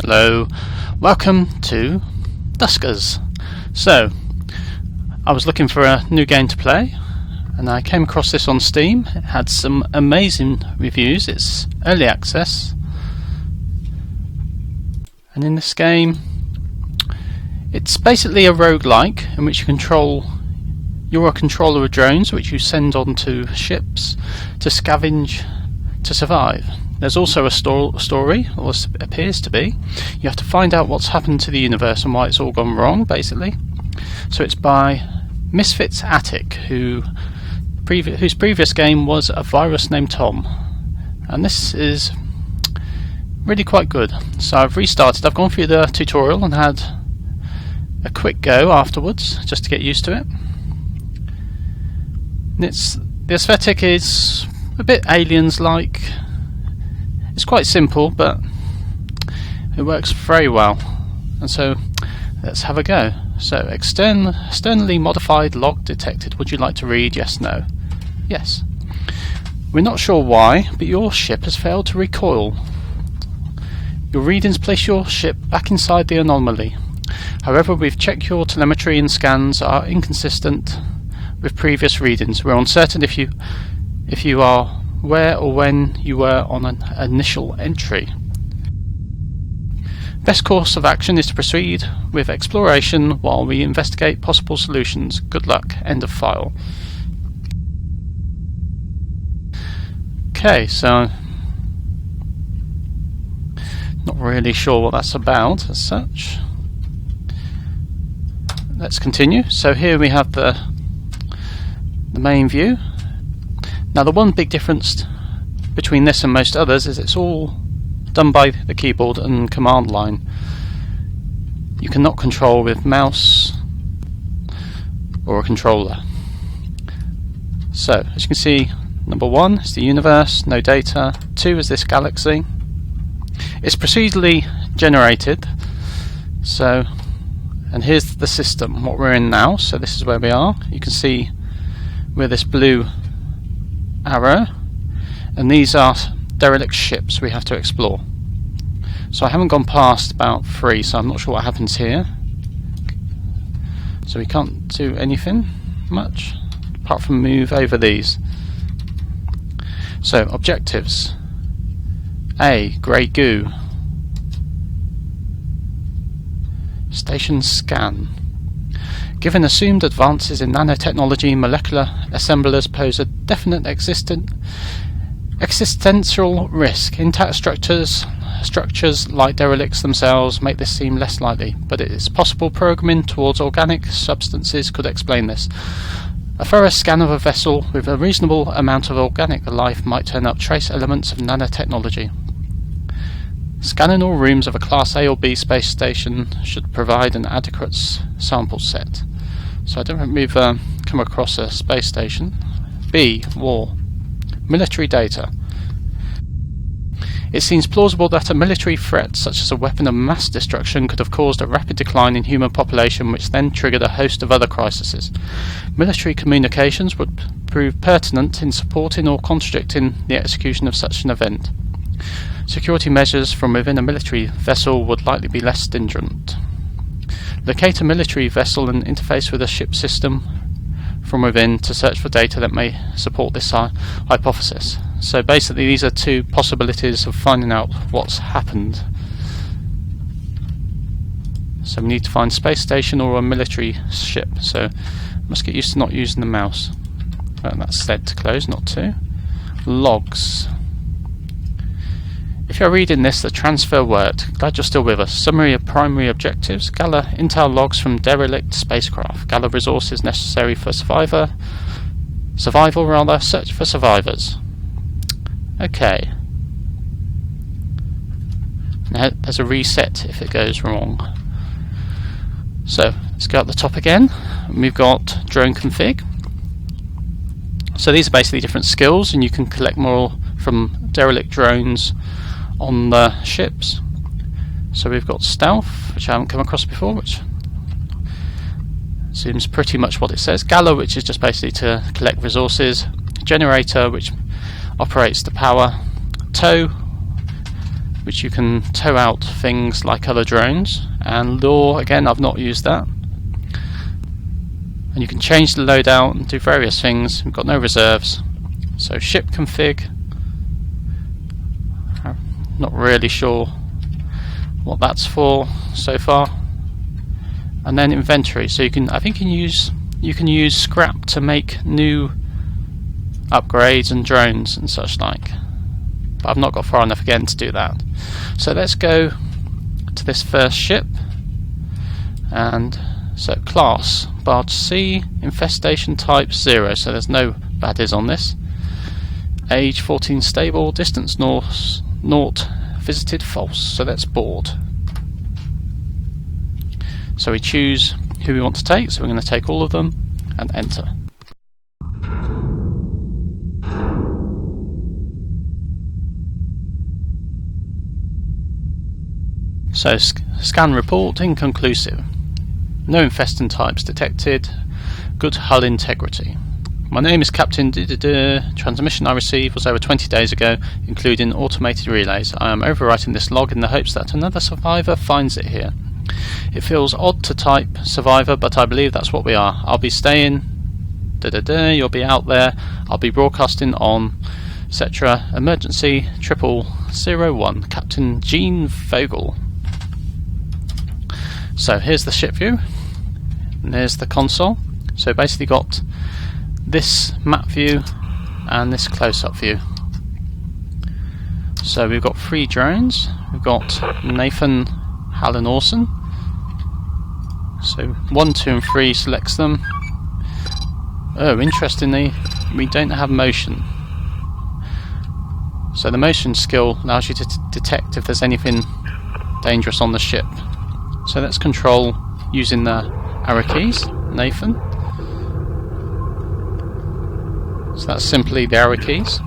Hello, welcome to Duskers. So, I was looking for a new game to play and I came across this on Steam. It had some amazing reviews. It's early access, and in this game it's basically a roguelike in which you're a controller of drones which you send onto ships to scavenge to survive. There's also a story, or appears to be. You have to find out what's happened to the universe and why it's all gone wrong, basically. So it's by Misfits Attic, whose previous game was A Virus Named Tom. And this is really quite good. So I've restarted. I've gone through the tutorial and had a quick go afterwards, just to get used to it. The aesthetic is a bit Aliens-like. It's quite simple, but it works very well. And so let's have a go. So externally modified log detected. Would you like to read? Yes, no. Yes. We're not sure why, but your ship has failed to recoil. Your readings place your ship back inside the anomaly. However, we've checked your telemetry and scans are inconsistent with previous readings. We're uncertain if you are where or when you were on an initial entry. Best course of action is to proceed with exploration while we investigate possible solutions. Good luck. End of file. Okay, so not really sure what that's about as such. Let's continue. So here we have the main view. Now the one big difference between this and most others is it's all done by the keyboard and command line. You cannot control with mouse or a controller. So as you can see, number 1 is the universe, no data. 2 is this galaxy. It's procedurally generated. So, and here's the system, what we're in now. So this is where we are. You can see we're this blue arrow, and these are derelict ships we have to explore. So I haven't gone past about 3, so I'm not sure what happens here. So we can't do anything much apart from move over these. So objectives: A. Grey goo. Station scan. Given assumed advances in nanotechnology, molecular assemblers pose a definite existential risk. Intact structures like derelicts themselves make this seem less likely, but it is possible programming towards organic substances could explain this. A thorough scan of a vessel with a reasonable amount of organic life might turn up trace elements of nanotechnology. Scanning all rooms of a Class A or B space station should provide an adequate sample set. So I don't think we've come across a space station. B. War. Military data. It seems plausible that a military threat such as a weapon of mass destruction could have caused a rapid decline in human population, which then triggered a host of other crises. Military communications would prove pertinent in supporting or contradicting the execution of such an event. Security measures from within a military vessel would likely be less stringent. Locate a military vessel and interface with a ship system from within to search for data that may support this hypothesis. So basically these are 2 possibilities of finding out what's happened. So we need to find a space station or a military ship. So I must get used to not using the mouse. That's set to close, not to. Logs. If you're reading this, the transfer worked. Glad you're still with us. Summary of primary objectives. Gather intel logs from derelict spacecraft. Gather resources necessary for survival. Search for survivors. Okay. Now there's a reset if it goes wrong. So let's go at the top again. We've got drone config. So these are basically different skills, and you can collect more from derelict drones on the ships. So we've got stealth, which I haven't come across before, which seems pretty much what it says. Gala, which is just basically to collect resources. Generator, which operates the power. Tow, which you can tow out things like other drones, and lure, again, I've not used that. And you can change the loadout and do various things. We've got no reserves. So ship config, I'm not really sure what that's for so far. And then inventory, so you can, I think you can use scrap to make new upgrades and drones and such like. But I've not got far enough again to do that. So let's go to this first ship. And so class, barge C, infestation type 0, so there's no baddies on this. Age 14 stable, distance north, naught, visited false, so that's board. So we choose who we want to take, so we're going to take all of them and enter. So scan report inconclusive. No infesting types detected. Good hull integrity. My name is Captain Transmission I received was over 20 days ago, including automated relays. I am overwriting this log in the hopes that another survivor finds it here. It feels odd to type survivor, but I believe that's what we are. I'll be staying. You'll be out there. I'll be broadcasting on, etc. Emergency 0001. Captain Gene Vogel. So here's the ship view, and here's the console. So basically got this map view and this close-up view. So we've got 3 drones. We've got Nathan, Hal and Orson. So 1, 2 and 3 selects them. Oh, interestingly, we don't have motion. So the motion skill allows you to detect if there's anything dangerous on the ship. So let's control using the arrow keys, Nathan. So that's simply the arrow keys.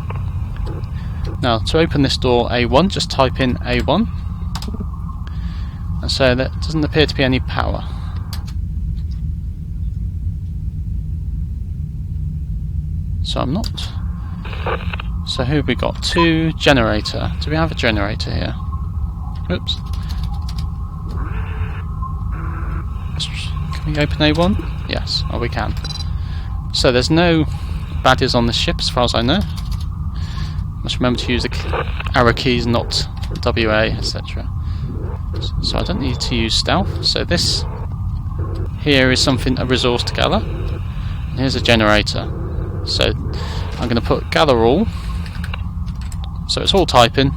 Now to open this door A1, just type in A1. And so there doesn't appear to be any power. So I'm not. So who have we got? 2 generator. Do we have a generator here? Oops. Can we open A1? Yes, oh we can. So there's no baddies on this ship as far as I know. Must remember to use the arrow keys, not WA, etc. So I don't need to use stealth. So this here is something, a resource to gather. And here's a generator. So I'm going to put gather all. So it's all typing.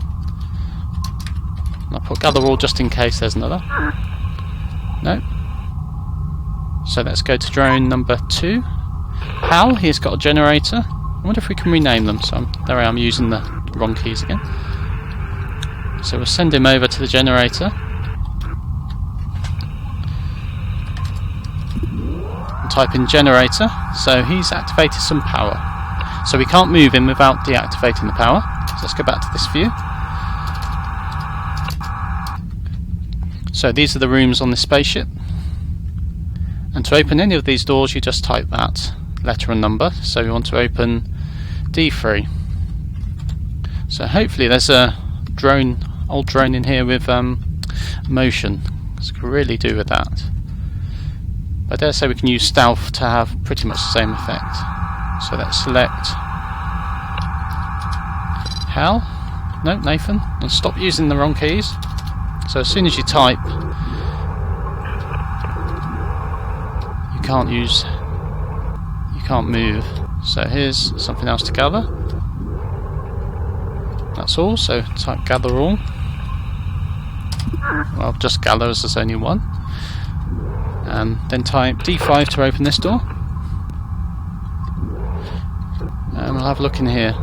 I'll put gather all just in case there's another. No. So let's go to drone number 2. Hal, he's got a generator. I wonder if we can rename them. So there I am using the wrong keys again. So we'll send him over to the generator. And type in generator. So he's activated some power. So we can't move him without deactivating the power. So let's go back to this view. So these are the rooms on this spaceship. And to open any of these doors you just type that letter and number. So we want to open D3. So hopefully there's a drone, old drone in here with motion. So we can really do with that. But I dare say we can use stealth to have pretty much the same effect. So let's select Hal. No, Nathan. And stop using the wrong keys. So as soon as you type, you can't move. So here's something else to gather. That's all, so type gather all. Well, just gather as there's only one. And then type D5 to open this door. And we'll have a look in here.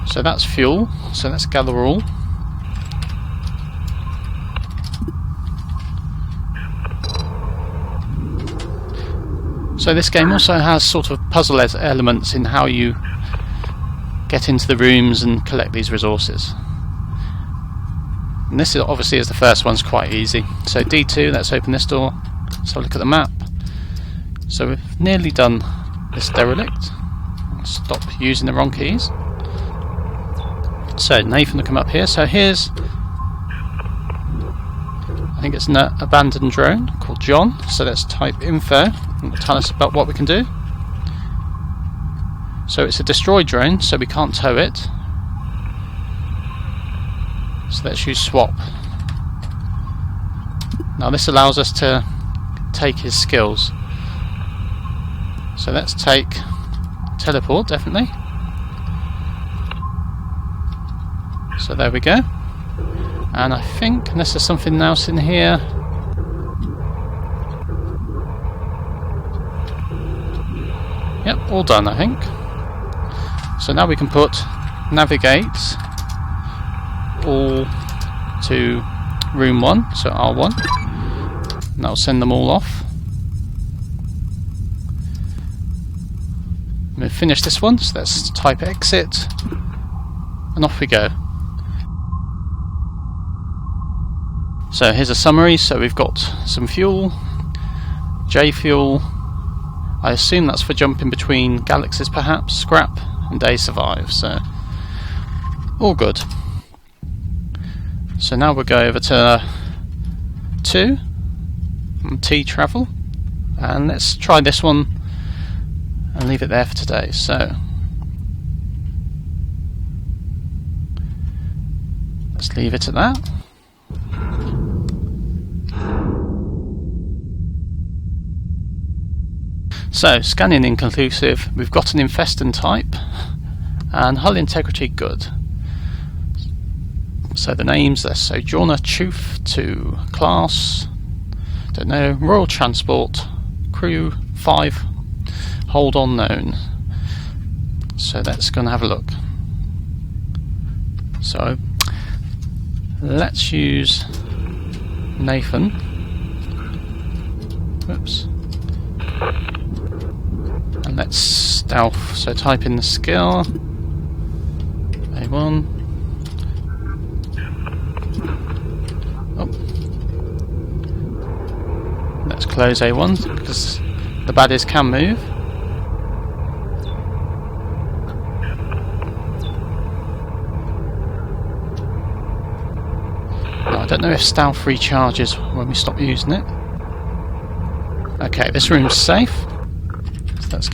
So that's fuel, so let's gather all. So this game also has sort of puzzle elements in how you get into the rooms and collect these resources. And this is obviously, as the first one's quite easy. So D2, let's open this door. Let's have a look at the map. So we've nearly done this derelict. stop using the wrong keys. So Nathan will come up here. So here's, I think it's an abandoned drone called John. So let's type info and it'll tell us about what we can do. So it's a destroyed drone, so we can't tow it. So let's use swap. Now this allows us to take his skills. So let's take teleport, definitely. So there we go. And I think, unless there's something else in here, yep, all done I think. So now we can put navigate all to room 1, so R1, and that'll send them all off. We'll finish this one, so let's type exit, and off we go. So here's a summary. So we've got some fuel, J fuel, I assume that's for jumping between galaxies perhaps, scrap, and day survive, so all good. So now we'll go over to 2, T travel, and let's try this one and leave it there for today. So let's leave it at that. So scanning inconclusive, we've got an infestant type and hull integrity good. So the names are Sojourner Choof to class, don't know, Royal Transport, crew 5, hold unknown. So let's go and have a look. So let's use Nathan. Oops. And let's stealth. So type in the skill A1. Oh. Let's close A1 because the baddies can move. Now, I don't know if stealth recharges when we stop using it. Okay, this room's safe. So let's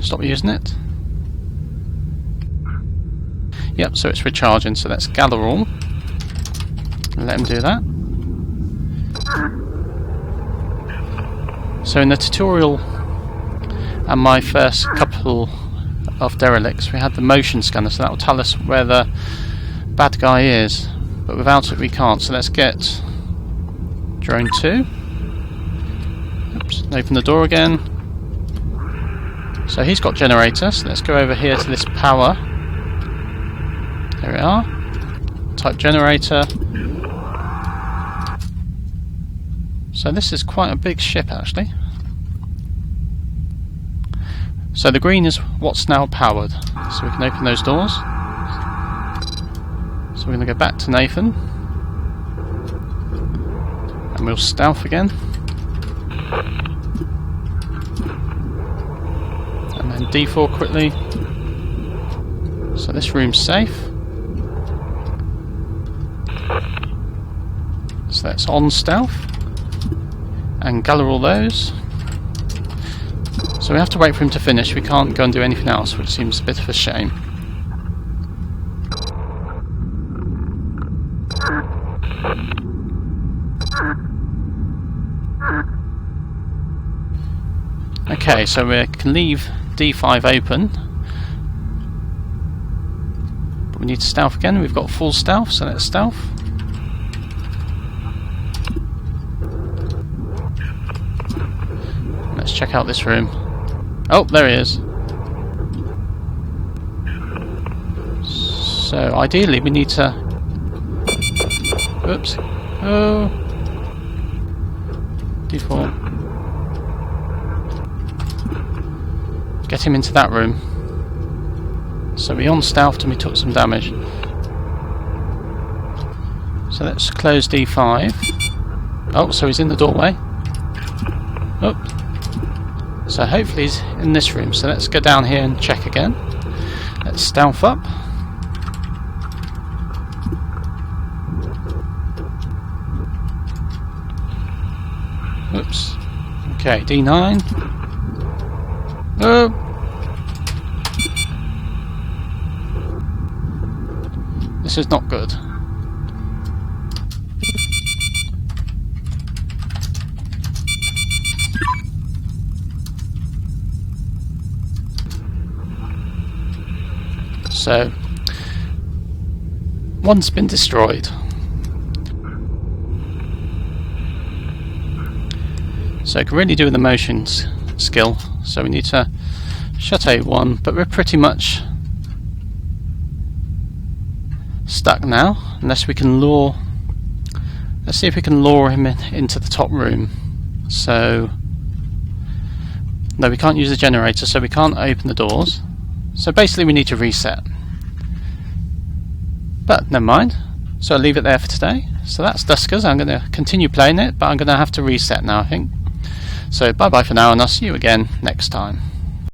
stop using it. Yep, so it's recharging, so let's gather all. Let him do that. So in the tutorial and my first couple of derelicts, we had the motion scanner, so that will tell us where the bad guy is. But without it we can't, so let's get drone 2. Oops, open the door again. So he's got generator, so let's go over here to this power. There we are. Type generator. So this is quite a big ship actually. So the green is what's now powered. So we can open those doors. So we're going to go back to Nathan. And we'll stealth again. And then D4 quickly. So this room's safe. So that's on stealth. And gather all those. So we have to wait for him to finish. We can't go and do anything else, which seems a bit of a shame. Okay, so we can leave D5 open. But we need to stealth again. We've got full stealth, so let's stealth. Let's check out this room. Oh, there he is. So ideally we need to... Oops. Oh. D4. Get him into that room. So we on-stealthed and we took some damage. So let's close D5. Oh, so he's in the doorway. Oh. So hopefully he's in this room. So let's go down here and check again. Let's stealth up. Oops. Okay, D9. Oh! This is not good. So, one's been destroyed. So I can really do with the motions skill. So we need to shut A1, but we're pretty much stuck now, unless we can lure. Let's see if we can lure him into the top room. So, no, we can't use the generator, so we can't open the doors. So basically we need to reset. But never mind. So I'll leave it there for today. So that's Duskers. I'm going to continue playing it, but I'm going to have to reset now, I think. So bye bye for now, and I'll see you again next time.